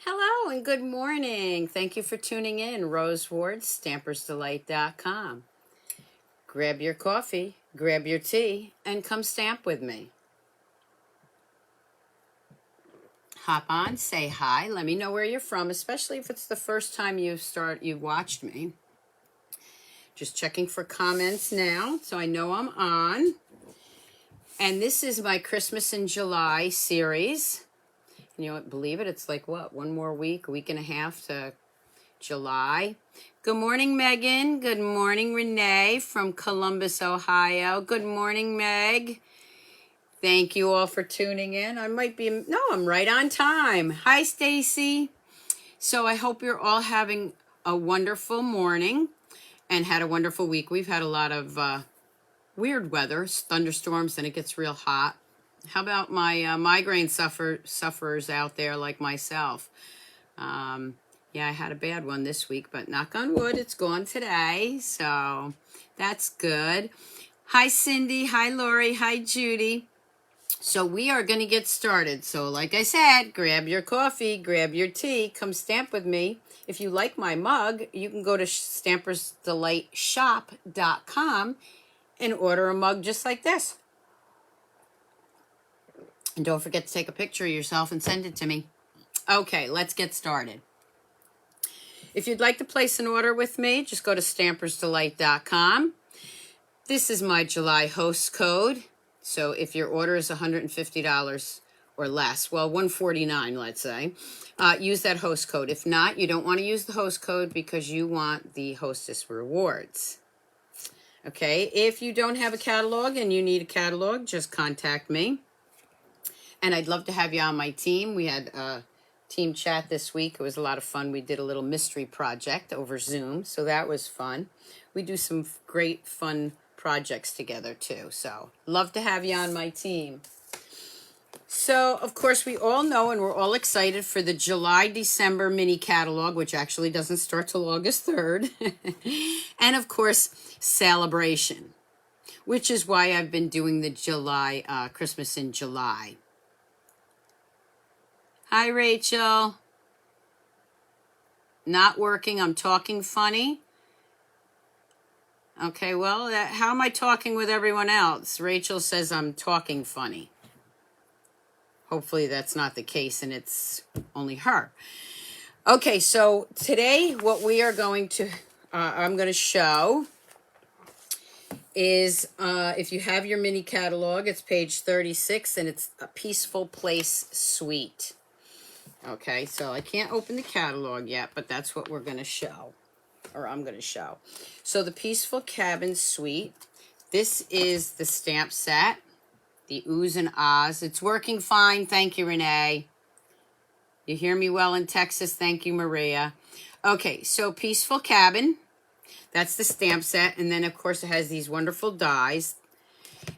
Hello and good morning. Thank you for tuning in. Rose Ward, stampersdelight.com. Grab your coffee, grab your tea, and come stamp with me. Hop on, say hi, let me know where you're from, especially if it's the first time you've watched me. Just checking for comments now, so I know I'm on. And this is my Christmas in July series. You know, believe it, it's like what, one more week, a week and a half to July. Good morning, Megan. Good morning, Renee from Columbus, Ohio. Good morning, Meg. Thank you all for tuning in. I'm right on time. Hi, Stacy. So I hope you're all having a wonderful morning and had a wonderful week. We've had a lot of weird weather, thunderstorms, and it gets real hot. How about my migraine sufferers out there like myself? Yeah, I had a bad one this week, but knock on wood, it's gone today, so that's good. Hi, Cindy. Hi, Lori. Hi, Judy. So we are going to get started. So like I said, grab your coffee, grab your tea, come stamp with me. If you like my mug, you can go to stampersdelightshop.com and order a mug just like this. And don't forget to take a picture of yourself and send it to me. Okay, let's get started. If you'd like to place an order with me, just go to stampersdelight.com. This is my July host code. So if your order is $150 or less, well, $149, let's say, use that host code. If not, you don't want to use the host code because you want the hostess rewards. Okay, if you don't have a catalog and you need a catalog, just contact me. And I'd love to have you on my team. We had a team chat this week. It was a lot of fun. We did a little mystery project over Zoom, so that was fun. We do some great fun projects together too, so love to have you on my team. So, of course, we all know and we're all excited for the July-December mini catalog, which actually doesn't start till August 3rd. And, of course, celebration, which is why I've been doing the July, Christmas in July. Hi, Rachel. Not working. I'm talking funny. Okay, well, how am I talking with everyone else? Rachel says I'm talking funny. Hopefully that's not the case and it's only her. Okay, so today what we are going to, I'm going to show is if you have your mini catalog, it's page 36 and it's a Peaceful Place Suite. Okay, so I can't open the catalog yet, but that's what we're going to show. Or I'm going to show. So the Peaceful Cabin Suite. This is the stamp set. The Oohs and Ahs. It's working fine. Thank you, Renee. You hear me well in Texas? Thank you, Maria. Okay, so Peaceful Cabin. That's the stamp set. And then, of course, it has these wonderful dies.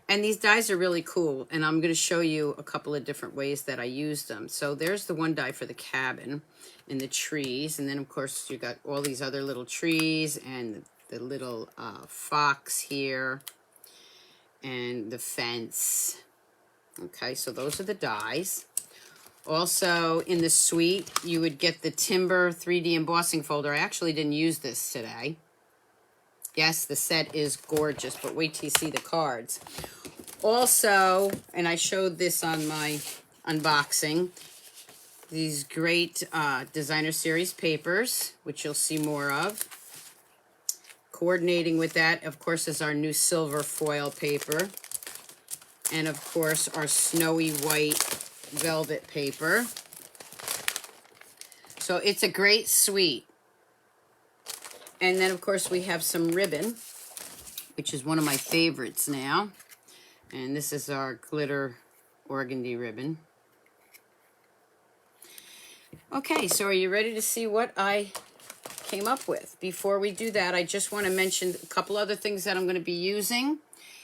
And these dies are really cool. And I'm going to show you a couple of different ways that I use them. So there's the one die for the cabin and the trees. And then, of course, you got all these other little trees and the little fox here and the fence. Okay, so those are the dies. Also, in the suite, you would get the Timber 3D embossing folder. I actually didn't use this today. Yes, the set is gorgeous, but wait till you see the cards. Also, and I showed this on my unboxing, these great designer series papers, which you'll see more of. Coordinating with that, of course, is our new silver foil paper. And, of course, our snowy white velvet paper. So it's a great suite. And then, of course, we have some ribbon, which is one of my favorites now. And this is our glitter organdy ribbon. Okay, so are you ready to see what I came up with? Before we do that, I just want to mention a couple other things that I'm going to be using.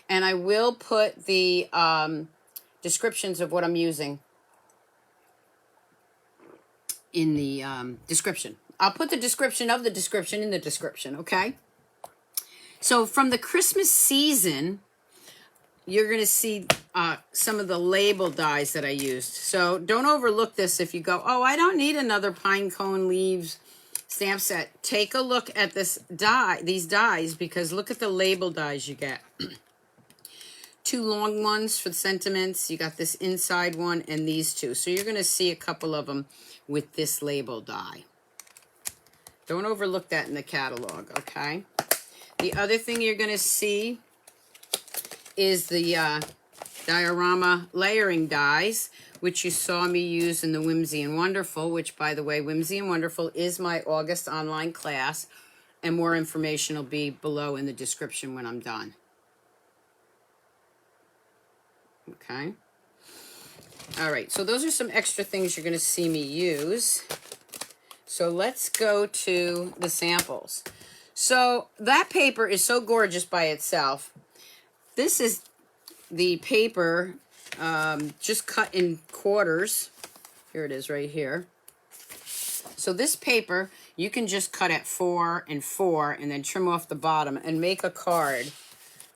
And I will put the descriptions of what I'm using in the description. I'll put the description of the description in the description, okay? So from the Christmas season, you're going to see some of the label dies that I used. So don't overlook this if you go, oh, I don't need another pine cone leaves stamp set. Take a look at this die, these dies, because look at the label dies you get. Two long ones for the sentiments. You got this inside one and these two. So you're going to see a couple of them with this label die. Don't overlook that in the catalog, okay? The other thing you're going to see is the diorama layering dies, which you saw me use in the Whimsy and Wonderful, which, by the way, Whimsy and Wonderful is my August online class, and more information will be below in the description when I'm done. Okay. All right, so those are some extra things you're going to see me use. So let's go to the samples. So that paper is so gorgeous by itself. This is the paper just cut in quarters. Here it is right here. So this paper, you can just cut at 4 and 4 and then trim off the bottom and make a card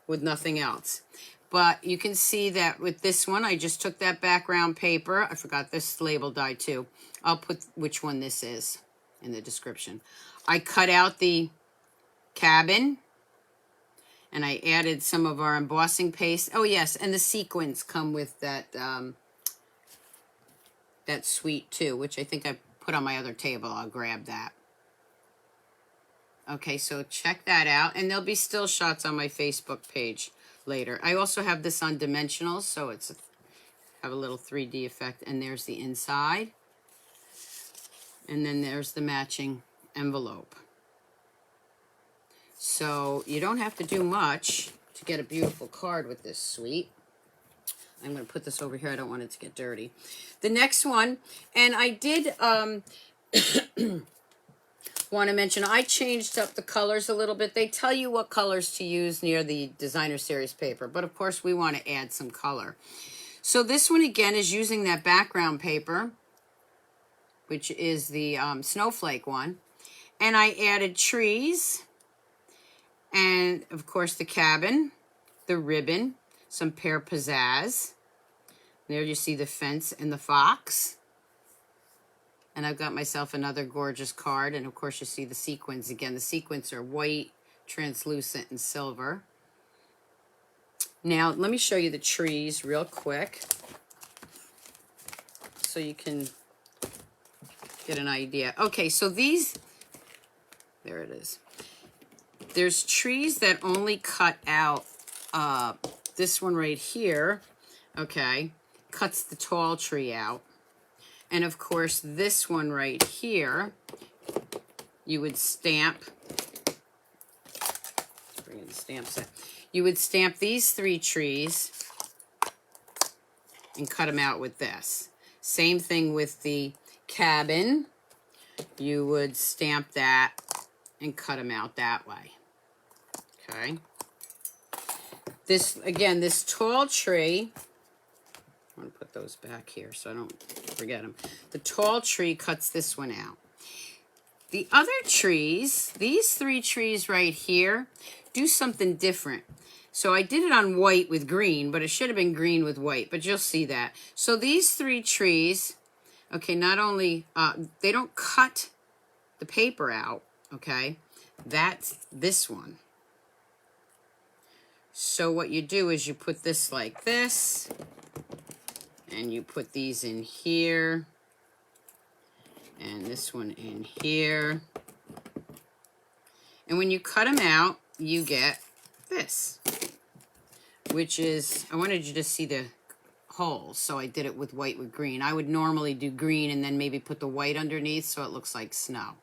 with nothing else. But you can see that with this one, I just took that background paper. I forgot this label die too. I'll put which one this is in the description. I cut out the cabin, and I added some of our embossing paste. Oh yes, and the sequins come with that that suite too, which I think I put on my other table. I'll grab that. Okay, so check that out, and there'll be still shots on my Facebook page later. I also have this on dimensionals, so it's have a little 3D effect, and there's the inside, and then there's the matching envelope. So you don't have to do much to get a beautiful card with this suite. I'm going to put this over here. I don't want it to get dirty. The next one, and I did want to mention, I changed up the colors a little bit. They tell you what colors to use near the designer series paper, but of course we want to add some color. So this one again is using that background paper, which is the snowflake one, and I added trees, and of course the cabin, the ribbon, some pear pizzazz. There you see the fence and the fox. And I've got myself another gorgeous card. And of course you see the sequins again. The sequins are white, translucent, and silver. Now let me show you the trees real quick so you can get an idea. Okay, so these, there it is. There's trees that only cut out, this one right here, okay, cuts the tall tree out. And of course, this one right here, you would stamp, let's bring in the stamp set. You would stamp these 3 trees and cut them out with this. Same thing with the cabin. You would stamp that and cut them out that way. Okay. This, again, this tall tree, I'm going to put those back here so I don't forget them. The tall tree cuts this one out. The other trees, these 3 trees right here, do something different. So I did it on white with green, but it should have been green with white, but you'll see that. So these 3 trees, okay, not only, they don't cut the paper out, okay? That's this one. So what you do is you put this like this, and you put these in here, and this one in here. And when you cut them out, you get this, which is, I wanted you to see the holes, so I did it with white with green. I would normally do green and then maybe put the white underneath so it looks like snow.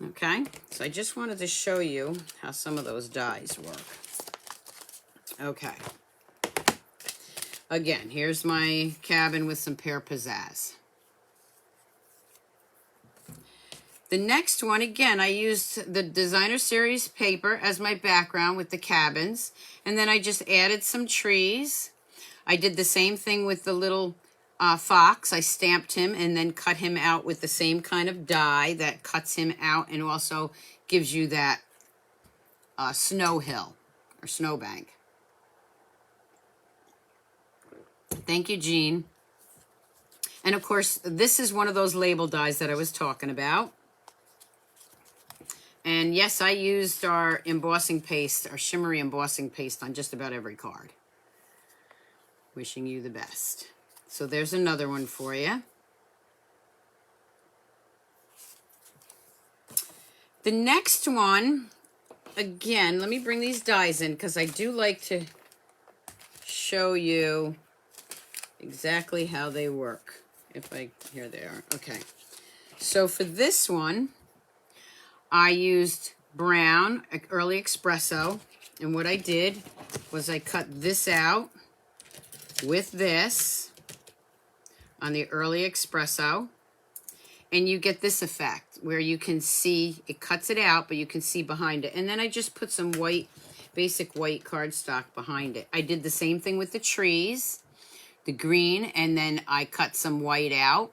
Okay, so I just wanted to show you how some of those dies work. Okay. Again, here's my cabin with some pear pizzazz. The next one, again, I used the designer series paper as my background with the cabins, and then I just added some trees. I did the same thing with the little fox. I stamped him and then cut him out with the same kind of die that cuts him out and also gives you that snow hill or snowbank. Thank you, Jean. And of course, this is one of those label dies that I was talking about. And yes, I used our embossing paste, our shimmery embossing paste on just about every card. Wishing you the best. So there's another one for you. The next one, again, let me bring these dies in because I do like to show you exactly how they work. Here they are. Okay. So for this one, I used brown, early espresso, and what I did was I cut this out with this on the early espresso, and you get this effect where you can see, it cuts it out, but you can see behind it. And then I just put some white, basic white cardstock behind it. I did the same thing with the trees, the green, and then I cut some white out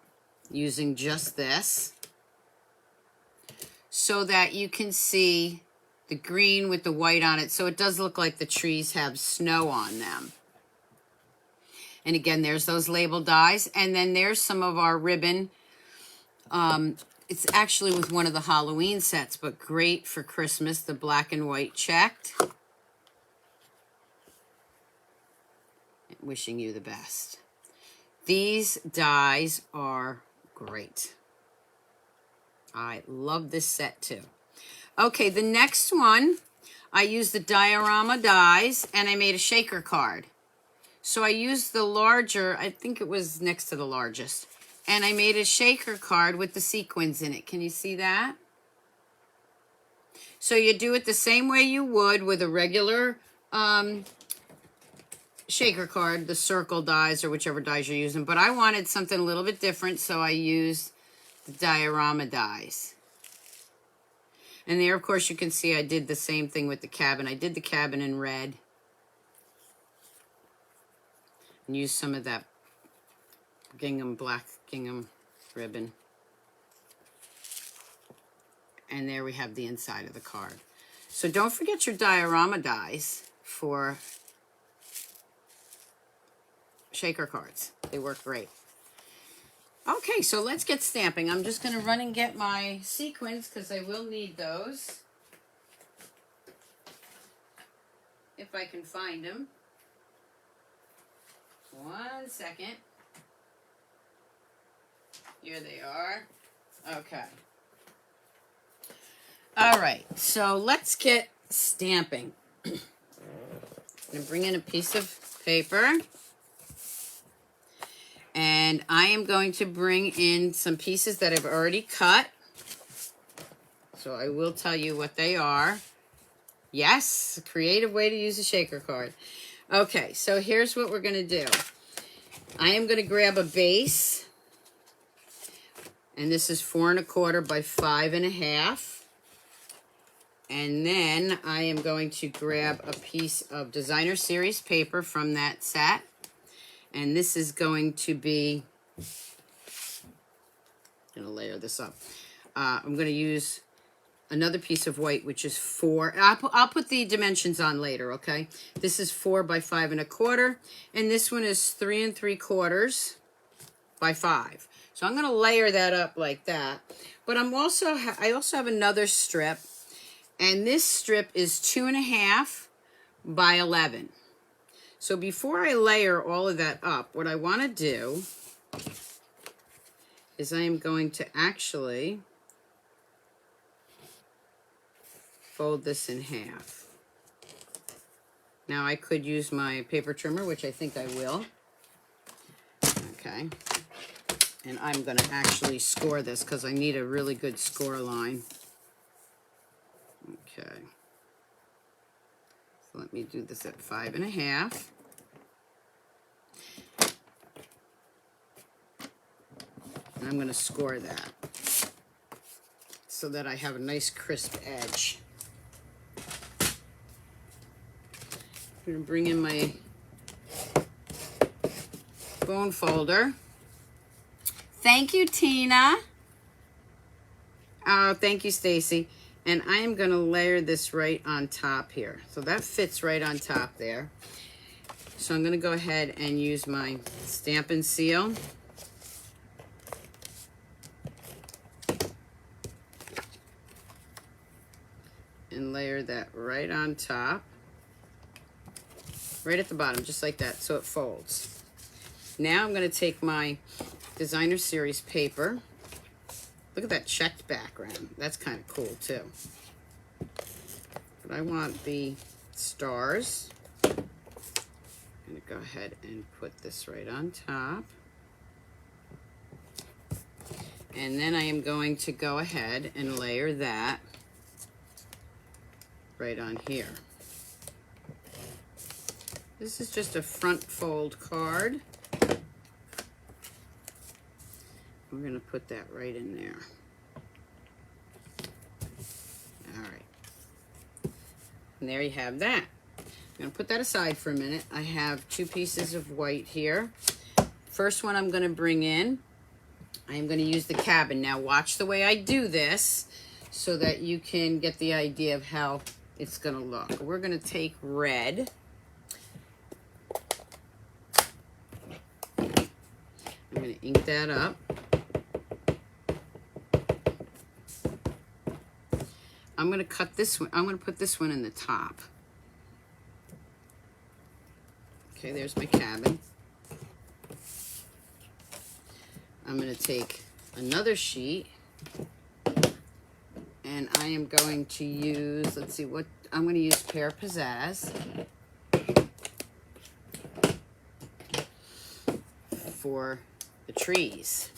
using just this so that you can see the green with the white on it. So it does look like the trees have snow on them. And again, there's those label dies. And then there's some of our ribbon. It's actually with one of the Halloween sets, but great for Christmas, the black and white checked. Wishing you the best. These dies are great. I love this set too. Okay, the next one, I used the diorama dies and I made a shaker card. So I used the larger, I think it was next to the largest, and I made a shaker card with the sequins in it. Can you see that? So you do it the same way you would with a regular shaker card, the circle dies or whichever dies you're using. But I wanted something a little bit different, so I used the diorama dies. And there, of course, you can see I did the same thing with the cabin. I did the cabin in red. And use some of that black gingham ribbon. And there we have the inside of the card. So don't forget your diorama dies for shaker cards. They work great. Okay, so let's get stamping. I'm just going to run and get my sequins because I will need those. If I can find them. 1 second. Here they are. Okay. All right, so let's get stamping. I'm going to bring in a piece of paper. And I am going to bring in some pieces that I've already cut. So I will tell you what they are. Yes, a creative way to use a shaker card. Okay, so here's what we're going to do. I am going to grab a base, and this is 4 1/4 by 5 1/2. And then I am going to grab a piece of designer series paper from that set, and this is going to be, I'm going to layer this up. I'm going to use another piece of white, which is 4. I'll put the dimensions on later, okay? This is 4 by 5 1/4, and this one is 3 3/4 by 5. So I'm going to layer that up like that. But I also have another strip, and this strip is 2 1/2 by 11. So before I layer all of that up, what I want to do is I am going to actually fold this in half. Now I could use my paper trimmer, which I think I will. Okay. And I'm going to actually score this because I need a really good score line. Okay. So let me do this at 5 1/2. And I'm going to score that so that I have a nice crisp edge. I'm going to bring in my bone folder. Thank you, Tina. Oh, thank you, Stacy. And I am going to layer this right on top here. So that fits right on top there. So I'm going to go ahead and use my Stamp and Seal. And layer that right on top. Right at the bottom, just like that, so it folds. Now I'm going to take my Designer Series paper. Look at that checked background. That's kind of cool too. But I want the stars. I'm going to go ahead and put this right on top. And then I am going to go ahead and layer that right on here. This is just a front fold card. We're going to put that right in there. All right. And there you have that. I'm going to put that aside for a minute. I have 2 pieces of white here. First one I'm going to bring in, I am going to use the cabin. Now watch the way I do this so that you can get the idea of how it's going to look. We're going to take red. I'm going to ink that up. I'm going to cut this one. I'm going to put this one in the top. Okay, there's my cabin. I'm going to take another sheet and I am going to use, let's see what, I'm going to use Pear Pizzazz for the trees.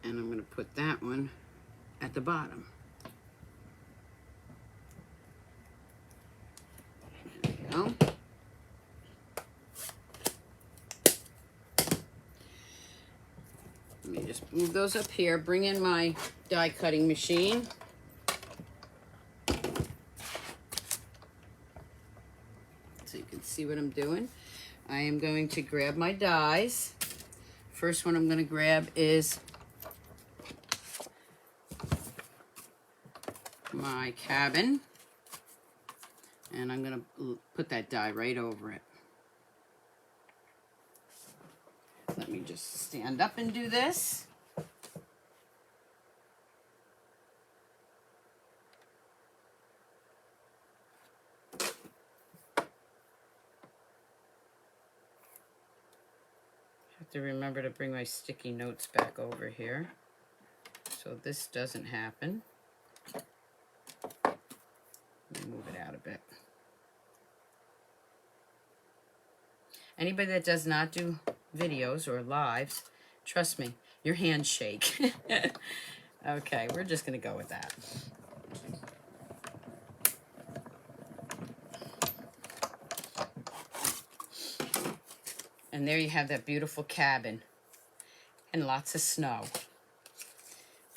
And I'm going to put that one at the bottom. There we go. Let me just move those up here, bring in my die cutting machine. So you can see what I'm doing. I am going to grab my dies. First one I'm going to grab is my cabin, and I'm going to put that die right over it. Let me just stand up and do this. Have to remember to bring my sticky notes back over here so this doesn't happen. Let me move it out a bit. Anybody that does not do videos or lives, trust me, your hands shake. Okay, we're just going to go with that. And there you have that beautiful cabin and lots of snow.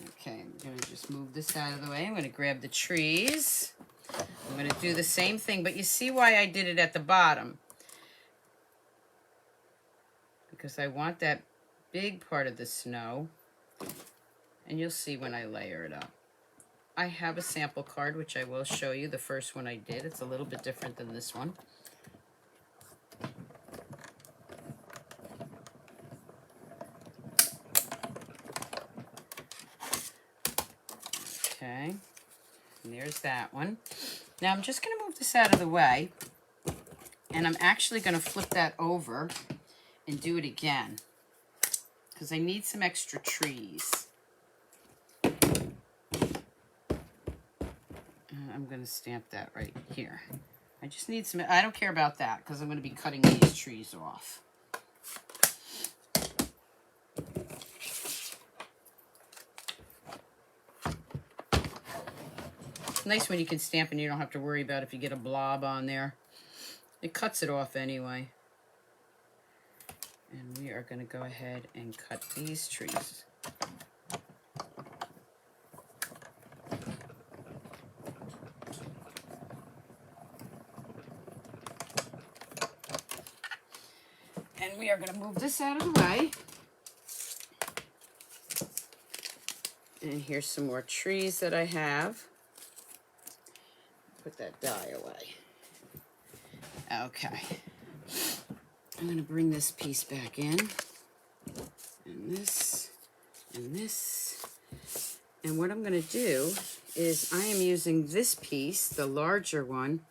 Okay, I'm going to just move this out of the way. I'm going to grab the trees. I'm going to do the same thing, but you see why I did it at the bottom. Because I want that big part of the snow, and you'll see when I layer it up. I have a sample card, which I will show you. The first one I did, it's a little bit different than this one. Okay, and there's that one. Now I'm just going to move this out of the way, and I'm actually going to flip that over and do it again because I need some extra trees. I'm going to stamp that right here. I just need some, I don't care about that because I'm going to be cutting these trees off. It's nice when you can stamp and you don't have to worry about if you get a blob on there. It cuts it off anyway. And we are going to go ahead and cut these trees. And we are going to move this out of the way. And here's some more trees that I have. put that die away. Okay. I'm going to bring this piece back in. And this. And this. And what I'm going to do is I am using this piece, the larger one,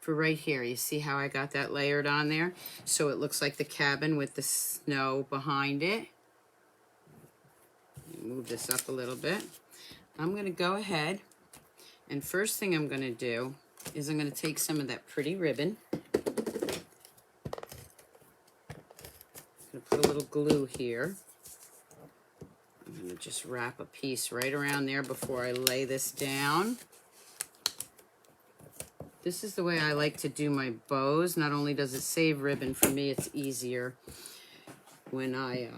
for right here. You see how I got that layered on there? So it looks like the cabin with the snow behind it. Move this up a little bit. I'm going to go ahead, and first thing I'm going to do is I'm going to take some of that pretty ribbon. I'm going to put a little glue here. I'm going to just wrap a piece right around there before I lay this down. This is the way I like to do my bows. Not only does it save ribbon, for me it's easier when I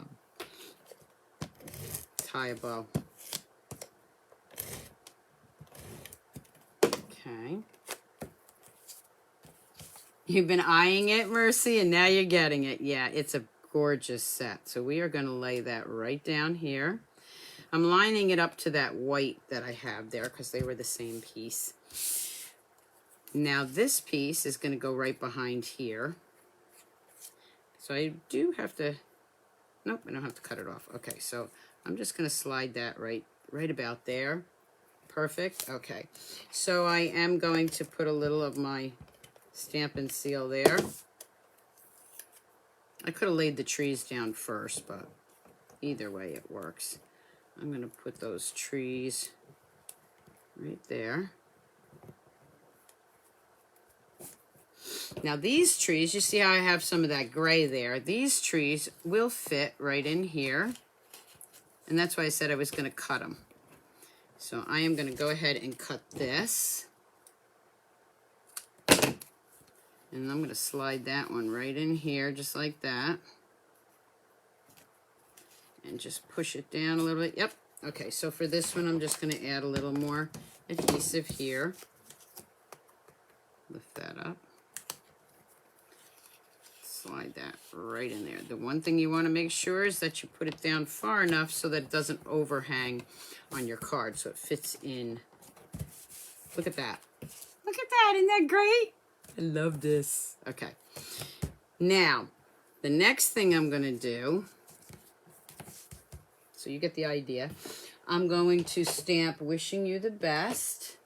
tie a bow. Okay. You've been eyeing it, Mercy, and now you're getting it. Yeah, it's a gorgeous set. So we are going to lay that right down here. I'm lining it up to that white that I have there because they were the same piece. Now this piece is going to go right behind here. So I do have to, nope, I don't have to cut it off. Okay, so I'm just going to slide that right about there. Perfect. Okay, so I am going to put a little of my Stamp and Seal there. I could have laid the trees down first, but either way it works. I'm going to put those trees right there. Now these trees, you see how I have some of that gray there? These trees will fit right in here. And that's why I said I was going to cut them. So I am going to go ahead and cut this. And I'm going to slide that one right in here, just like that. And just push it down a little bit. Yep. Okay, so for this one, I'm just going to add a little more adhesive here. Lift that up. Slide that right in there. The one thing you want to make sure is that you put it down far enough so that it doesn't overhang on your card, so it fits in. Look at that. Look at that. Isn't that great? I love this. Okay. Now, the next thing I'm going to do, so you get the idea, I'm going to stamp Wishing You the Best.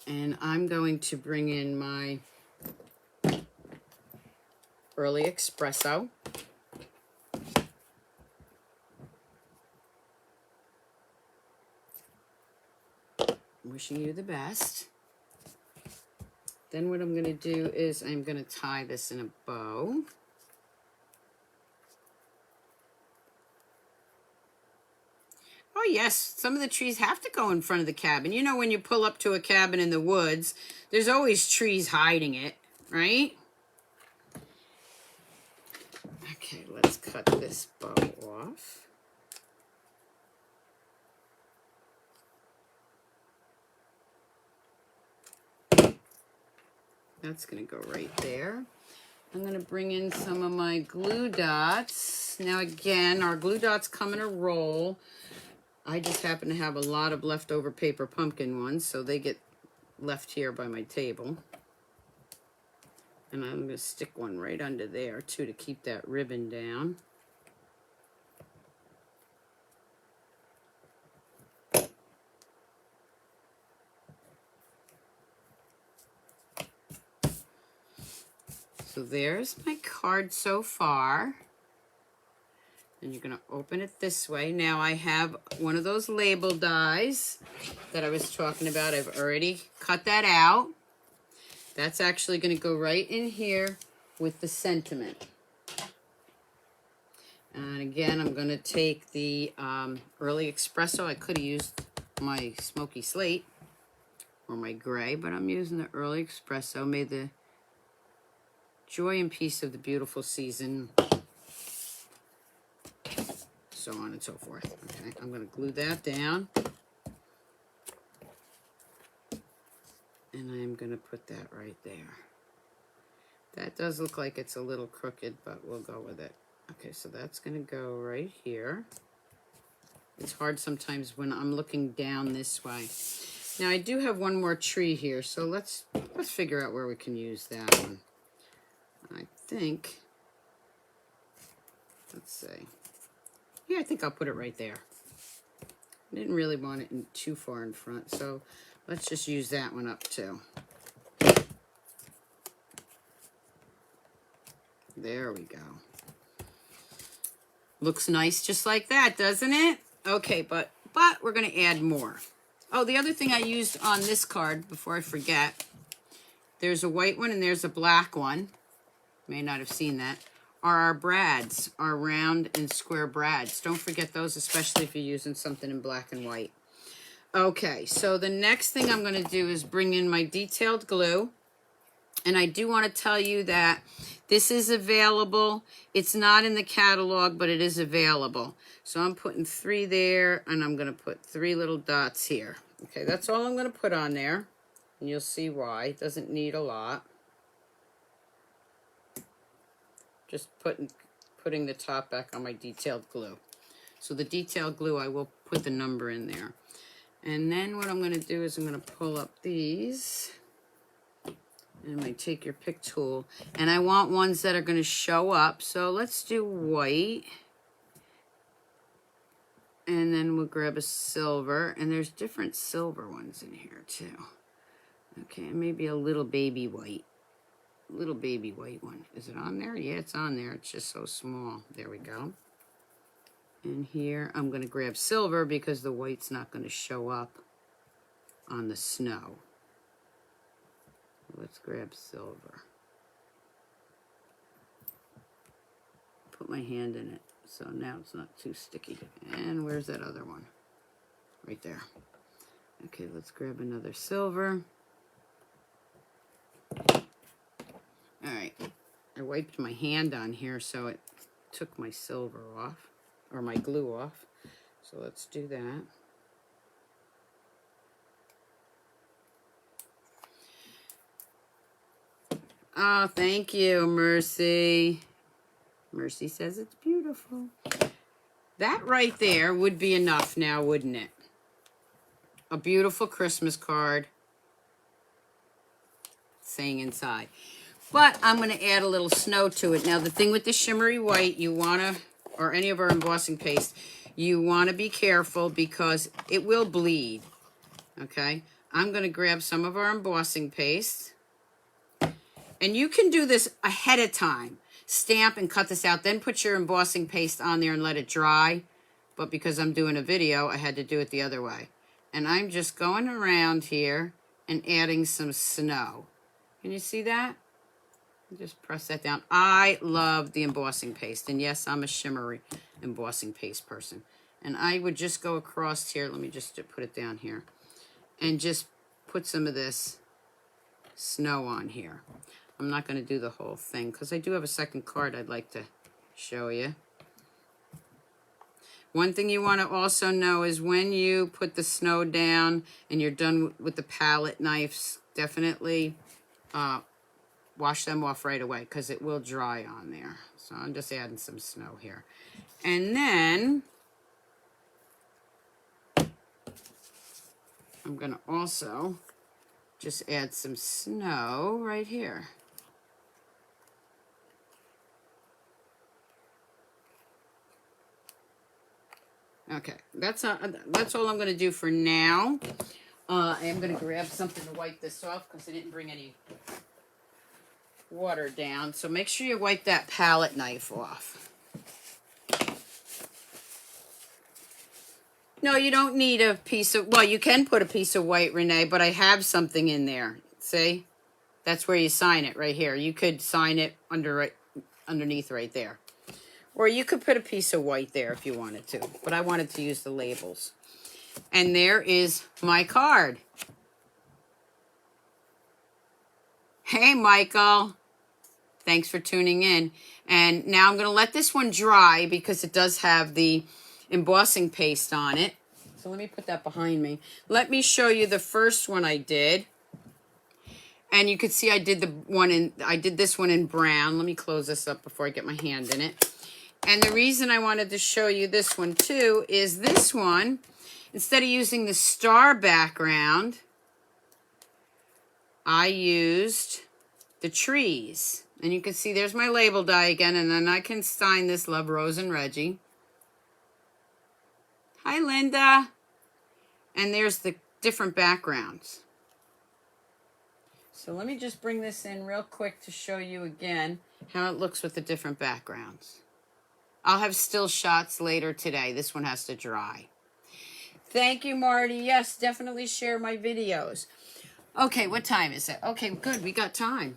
And I'm going to bring in my Early Espresso. Wishing You the Best. Then what I'm going to do is I'm going to tie this in a bow. Oh yes, some of the trees have to go in front of the cabin. You know, when you pull up to a cabin in the woods, there's always trees hiding it, right? Okay, let's cut this bow off. That's going to go right there. I'm going to bring in some of my glue dots. Now again, our glue dots come in a roll. I just happen to have a lot of leftover paper pumpkin ones, so they get left here by my table. And I'm going to stick one right under there, too, to keep that ribbon down. So there's my card so far. And you're going to open it this way. Now I have one of those label dies that I was talking about. I've already cut that out. That's actually going to go right in here with the sentiment. And again, I'm going to take the Early Espresso. I could have used my Smoky Slate or my gray, but I'm using the Early Espresso. May the joy and peace of the beautiful season, so on and so forth. Okay, I'm going to glue that down. And I'm going to put that right there. That does look like it's a little crooked, but we'll go with it. Okay, so that's going to go right here. It's hard sometimes when I'm looking down this way. Now I do have one more tree here, so let's figure out where we can use that one. I think, let's see. Yeah, I think I'll put it right there. I didn't really want it too far in front, so let's just use that one up too. There we go. Looks nice just like that, doesn't it? Okay, but we're going to add more. Oh, the other thing I used on this card, before I forget, there's a white one and there's a black one. May not have seen that. Are our brads, our round and square brads. Don't forget those, especially if you're using something in black and white. Okay, so the next thing I'm going to do is bring in my detailed glue. And I do want to tell you that this is available. It's not in the catalog, but it is available. So I'm putting 3 there, and I'm going to put 3 little dots here. Okay, that's all I'm going to put on there. And you'll see why. It doesn't need a lot. Just putting the top back on my detailed glue. So the detailed glue, I will put the number in there. And then what I'm going to do is I'm going to pull up these. And I'm going to take your pick tool. And I want ones that are going to show up. So let's do white. And then we'll grab a silver. And there's different silver ones in here too. Okay, and maybe a little baby white. Little baby white one. Is it on there? Yeah, it's on there. It's just so small. There we go. And here I'm going to grab silver because the white's not going to show up on the snow. Let's grab silver. Put my hand in it so now it's not too sticky. And where's that other one? Right there. Okay, let's grab another silver. Alright, I wiped my hand on here so it took my silver off, or my glue off. So let's do that. Oh, thank you, Mercy. Mercy says it's beautiful. That right there would be enough now, wouldn't it? A beautiful Christmas card saying inside. But I'm going to add a little snow to it. Now, the thing with the shimmery white, you want to, or any of our embossing paste, you want to be careful because it will bleed. Okay? I'm going to grab some of our embossing paste. And you can do this ahead of time. Stamp and cut this out. Then put your embossing paste on there and let it dry. But because I'm doing a video, I had to do it the other way. And I'm just going around here and adding some snow. Can you see that? Just press that down. I love the embossing paste. And yes, I'm a shimmery embossing paste person. And I would just go across here. Let me just put it down here. And just put some of this snow on here. I'm not going to do the whole thing because I do have a second card I'd like to show you. One thing you want to also know is when you put the snow down and you're done with the palette knives, definitely wash them off right away because it will dry on there. So I'm just adding some snow here. And then I'm going to also just add some snow right here. Okay, that's all I'm going to do for now. I am going to grab something to wipe this off because I didn't bring any water down. So make sure you wipe that palette knife off. No, you don't need a piece of, well, you can put a piece of white, Renee, but I have something in there. See? That's where you sign it right here. You could sign it underneath right there. Or you could put a piece of white there if you wanted to. But I wanted to use the labels. And there is my card. Hey, Michael. Thanks for tuning in. And now I'm going to let this one dry because it does have the embossing paste on it. So let me put that behind me. Let me show you the first one I did. And you can see I did this one in brown. Let me close this up before I get my hand in it. And the reason I wanted to show you this one too is this one, instead of using the star background, I used the trees. And you can see there's my label die again, and then I can sign this Love, Rose, and Reggie. Hi, Linda. And there's the different backgrounds. So let me just bring this in real quick to show you again how it looks with the different backgrounds. I'll have still shots later today. This one has to dry. Thank you, Marty. Yes, definitely share my videos. Okay, what time is it? Okay, good. We got time.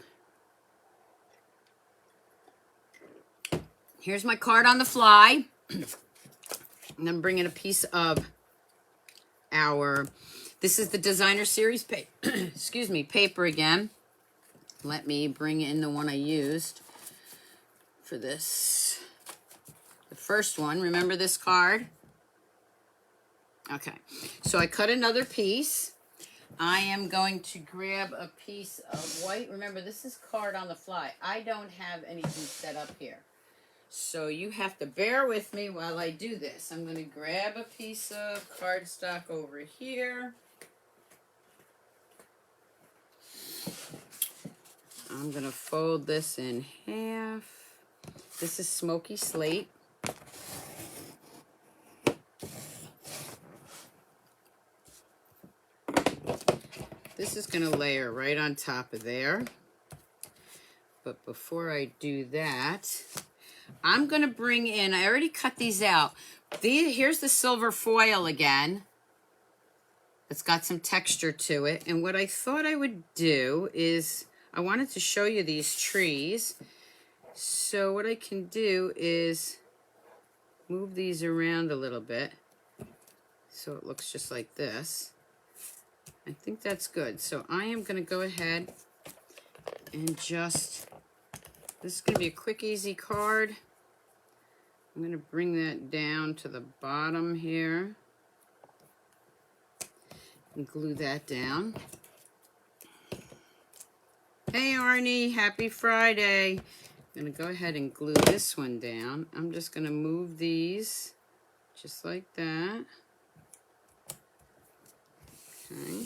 Here's my card on the fly. And I'm bringing a piece of this is the designer series excuse me, paper again. Let me bring in the one I used for this. The first one, remember this card? Okay, so I cut another piece. I am going to grab a piece of white. Remember, this is card on the fly. I don't have anything set up here. So you have to bear with me while I do this. I'm going to grab a piece of cardstock over here. I'm going to fold this in half. This is smoky slate. This is going to layer right on top of there. But before I do that, I'm going to bring in, I already cut these out. Here's the silver foil again. It's got some texture to it. And what I thought I would do is, I wanted to show you these trees. So what I can do is move these around a little bit so it looks just like this. I think that's good. So I am going to go ahead and just, this is going to be a quick, easy card. I'm going to bring that down to the bottom here and glue that down. Hey, Arnie, happy Friday. I'm going to go ahead and glue this one down. I'm just going to move these just like that. Okay.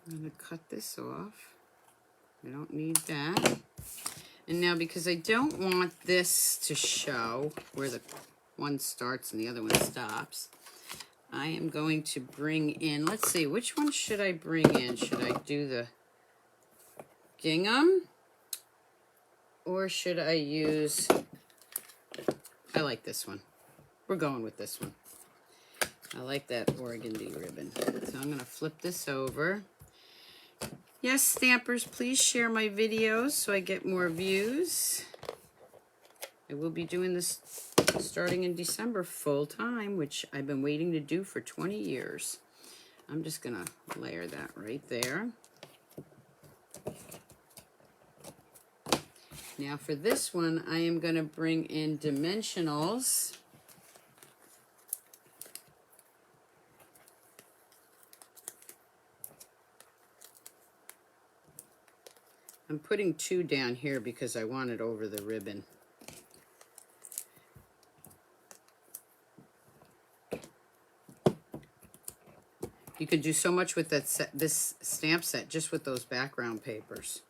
I'm going to cut this off. I don't need that. And now, because I don't want this to show where the one starts and the other one stops, I am going to bring in, let's see, which one should I bring in? Should I do the gingham? Or should I use, I like this one. We're going with this one. I like that organdy ribbon. So I'm going to flip this over. Yes, stampers, please share my videos so I get more views. I will be doing this starting in December full time, which I've been waiting to do for 20 years. I'm just going to layer that right there. Now for this one, I am going to bring in dimensionals. I'm putting 2 down here because I want it over the ribbon. You could do so much with that this stamp set just with those background papers.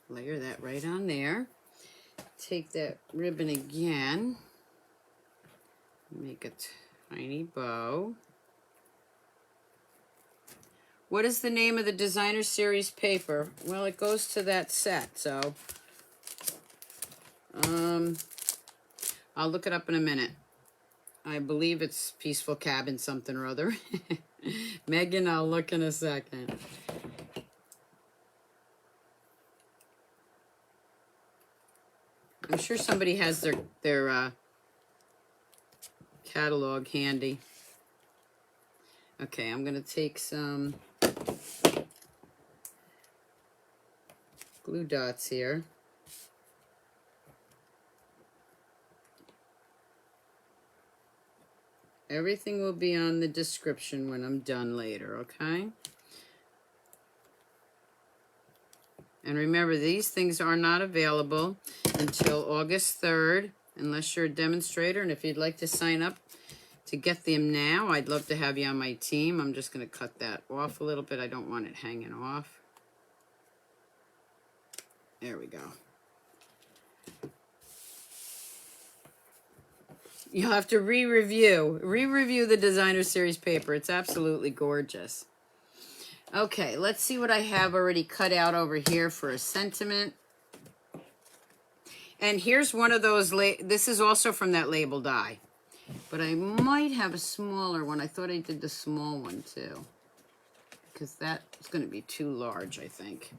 Layer that right on there. Take that ribbon again. Make a tiny bow. What is the name of the designer series paper? Well, it goes to that set, so I'll look it up in a minute. I believe it's Peaceful Cabin something or other. Megan, I'll look in a second. I'm sure somebody has their catalog handy. Okay, I'm going to take some glue dots here. Everything will be on the description when I'm done later, okay? And remember, these things are not available until August 3rd, unless you're a demonstrator. And if you'd like to sign up to get them now, I'd love to have you on my team. I'm just going to cut that off a little bit. I don't want it hanging off. There we go. You'll have to re-review the designer series paper. It's absolutely gorgeous. Okay, let's see what I have already cut out over here for a sentiment. And here's one of those, this is also from that label die. But I might have a smaller one. I thought I did the small one too, because that's going to be too large, I think.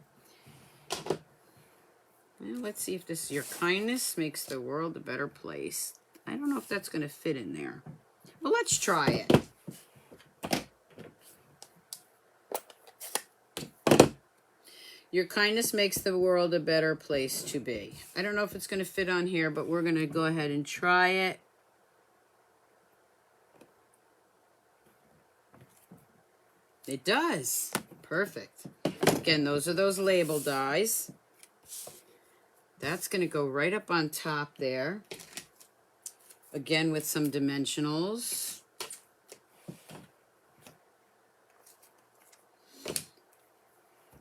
Well, let's see if this, your kindness makes the world a better place. I don't know if that's going to fit in there. Well, let's try it. Your kindness makes the world a better place to be. I don't know if it's going to fit on here, but we're going to go ahead and try it. It does. Perfect. Again, those are those label dies. That's going to go right up on top there. Again, with some dimensionals.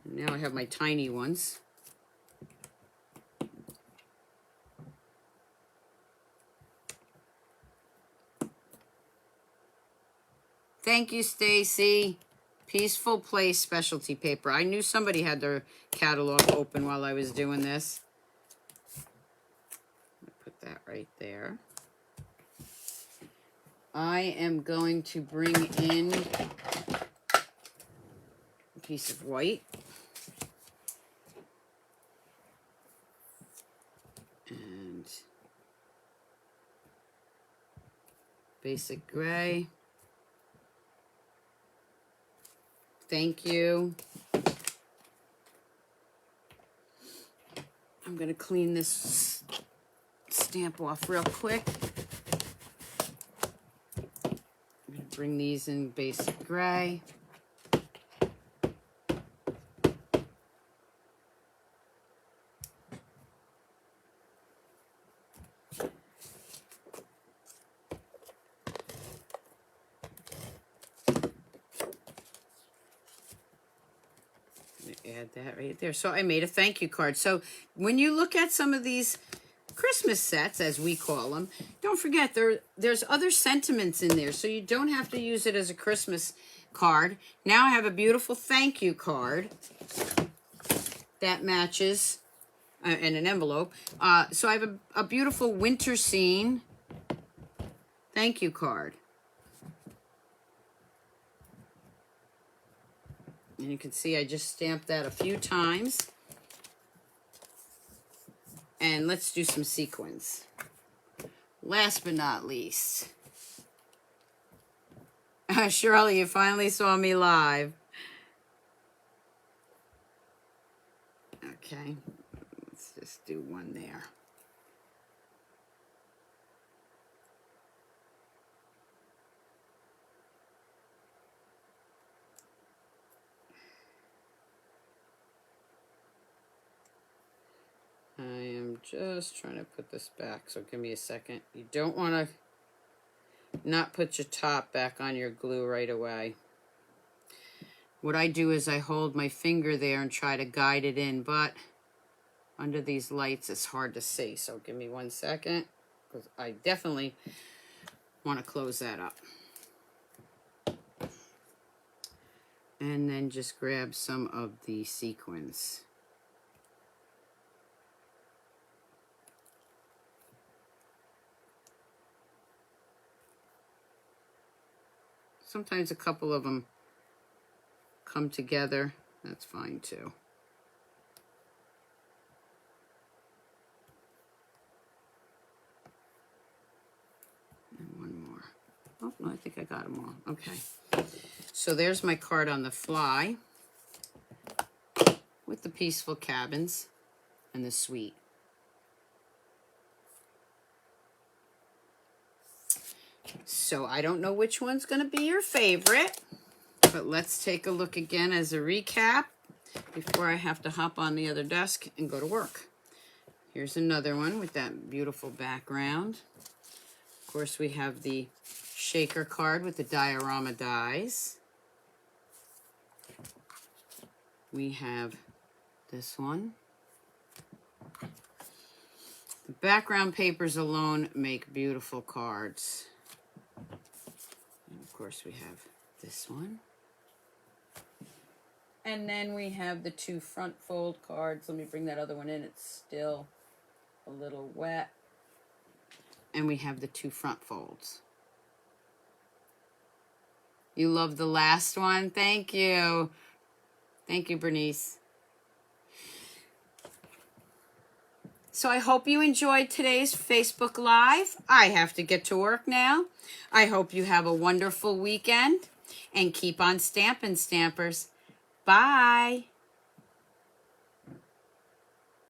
Now I have my tiny ones. Thank you, Stacy. Peaceful Place specialty paper. I knew somebody had their catalog open while I was doing this. Put that right there. I am going to bring in a piece of white. And basic gray. Thank you. I'm going to clean this stamp off real quick. I'm going to bring these in basic gray. Add that right there. So I made a thank you card. So when you look at some of these Christmas sets, as we call them, don't forget there's other sentiments in there. So you don't have to use it as a Christmas card. Now I have a beautiful thank you card that matches and an envelope. So I have a beautiful winter scene thank you card. And you can see I just stamped that a few times. And let's do some sequins. Last but not least. Shirley, you finally saw me live. Okay, let's just do one there. I am just trying to put this back, so give me a second. You don't want to not put your top back on your glue right away. What I do is I hold my finger there and try to guide it in, but under these lights it's hard to see. So give me 1 second, because I definitely want to close that up. And then just grab some of the sequins. Sometimes a couple of them come together. That's fine too. And one more. Oh, no, I think I got them all. Okay. So there's my card on the fly with the peaceful cabins and the suite. So I don't know which one's going to be your favorite, but let's take a look again as a recap before I have to hop on the other desk and go to work. Here's another one with that beautiful background. Of course, we have the shaker card with the diorama dies. We have this one. The background papers alone make beautiful cards. And of course, we have this one. And then we have the 2 front fold cards. Let me bring that other one in. It's still a little wet. And we have the 2 front folds. You love the last one? Thank you. Thank you, Bernice. So I hope you enjoyed today's Facebook Live. I have to get to work now. I hope you have a wonderful weekend. And keep on stamping, Stampers. Bye.